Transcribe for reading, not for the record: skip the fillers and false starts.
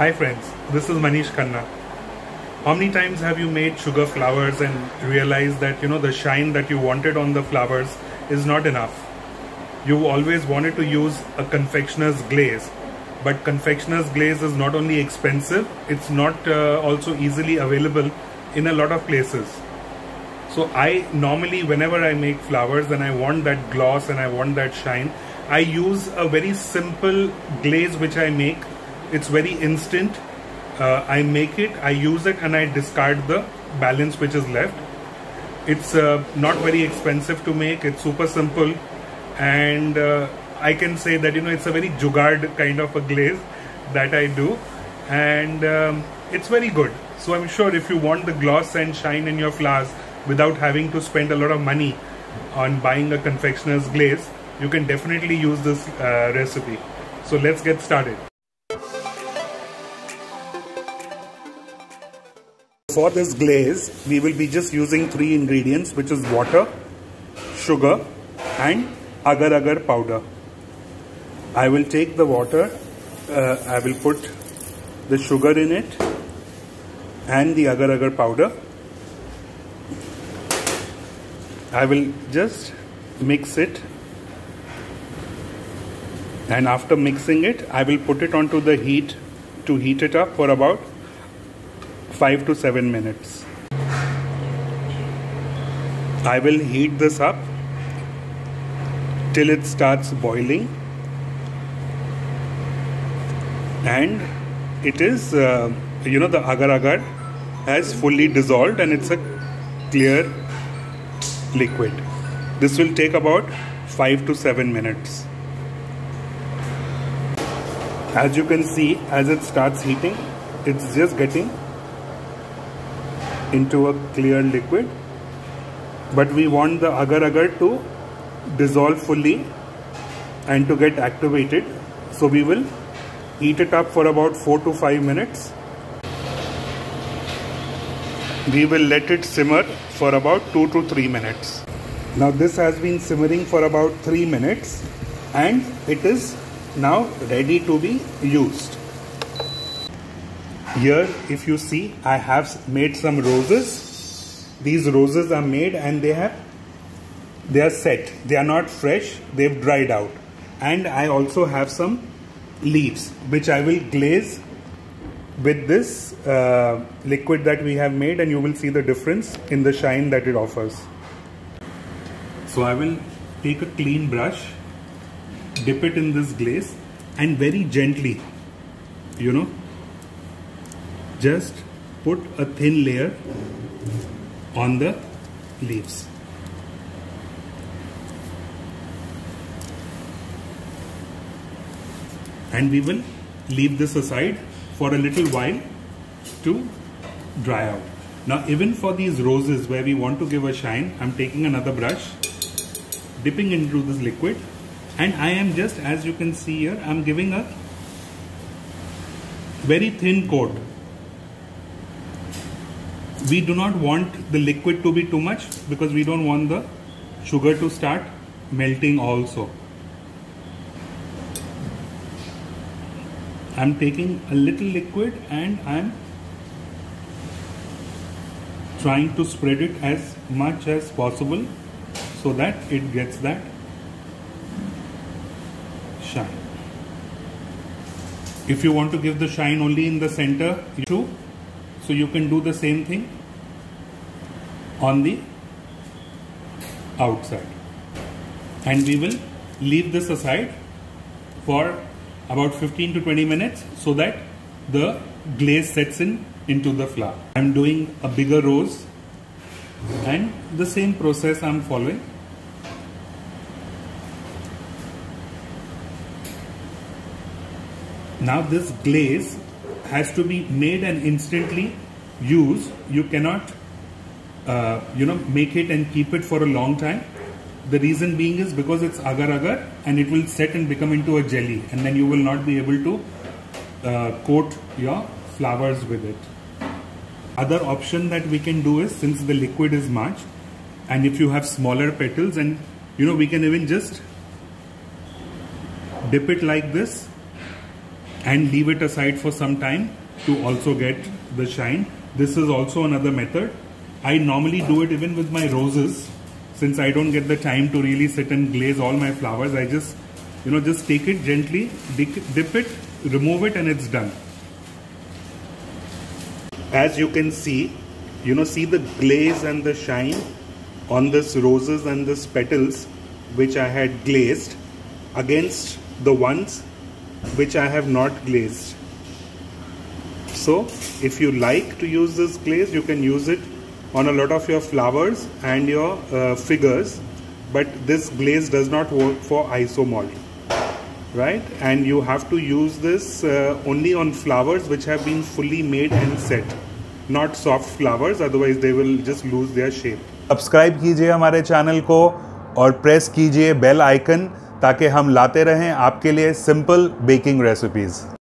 Hi friends, this is Manish Khanna. How many times have you made sugar flowers and realized that the shine that you wanted on the flowers is not enough? You always wanted to use a confectioner's glaze, but confectioner's glaze is not only expensive, it's not also easily available in a lot of places. So I normally, whenever I make flowers and I want that gloss and I want that shine, I use a very simple glaze which I make. It's very instant. I make it, I use it, and I discard the balance which is left. It's not very expensive to make. It's super simple, and I can say that it's a very jugaad kind of a glaze that I do, and it's very good. So I'm sure if you want the gloss and shine in your flowers without having to spend a lot of money on buying a confectioner's glaze, you can definitely use this recipe. So let's get started. For this glaze, we will be just using 3 ingredients, which is water, sugar and agar-agar powder. I will take the water, I will put the sugar in it and the agar-agar powder. I will just mix it, and after mixing it, I will put it onto the heat to heat it up for about 5 to 7 minutes. I will heat this up till it starts boiling, and it is the agar-agar has fully dissolved and it's a clear liquid. This will take about 5 to 7 minutes. As you can see, as it starts heating, it's just getting into a clear liquid, but we want the agar-agar to dissolve fully and to get activated, so we will heat it up for about 4 to 5 minutes. We will let it simmer for about 2 to 3 minutes. Now this has been simmering for about 3 minutes and it is now ready to be used. Here, if you see, I have made some roses. These roses are made and they are set. They are not fresh, they've dried out. And I also have some leaves which I will glaze with this liquid that we have made, and you will see the difference in the shine that it offers. So I will take a clean brush, dip it in this glaze, and very gently, just put a thin layer on the leaves. And we will leave this aside for a little while to dry out. Now even for these roses where we want to give a shine, I'm taking another brush, dipping into this liquid, and I am just, as you can see here, I'm giving a very thin coat. We do not want the liquid to be too much because we don't want the sugar to start melting also. I'm taking a little liquid and I'm trying to spread it as much as possible so that it gets that shine. If you want to give the shine only in the center, so you can do the same thing on the outside. And we will leave this aside for about 15 to 20 minutes so that the glaze sets into the flower. I'm doing a bigger rose and the same process I'm following. Now this glaze has to be made and instantly used. You cannot make it and keep it for a long time. The reason being is because it's agar-agar and it will set and become into a jelly, and then you will not be able to coat your flowers with it. Other option that we can do is, since the liquid is much, and if you have smaller petals, and we can even just dip it like this and leave it aside for some time to also get the shine. This is also another method. I normally do it even with my roses. Since I don't get the time to really sit and glaze all my flowers, I just, just take it gently, dip it, remove it, and it's done. As you can see, see the glaze and the shine on this roses and this petals which I had glazed against the ones which I have not glazed. So if you like to use this glaze, you can use it on a lot of your flowers and your figures, but this glaze does not work for isomalt, right? And you have to use this only on flowers which have been fully made and set, not soft flowers, otherwise they will just lose their shape. Subscribe कीजिए हमारे channel को और press कीजिए bell icon ताकि हम लाते रहें आपके लिए सिंपल बेकिंग रेसिपीज़।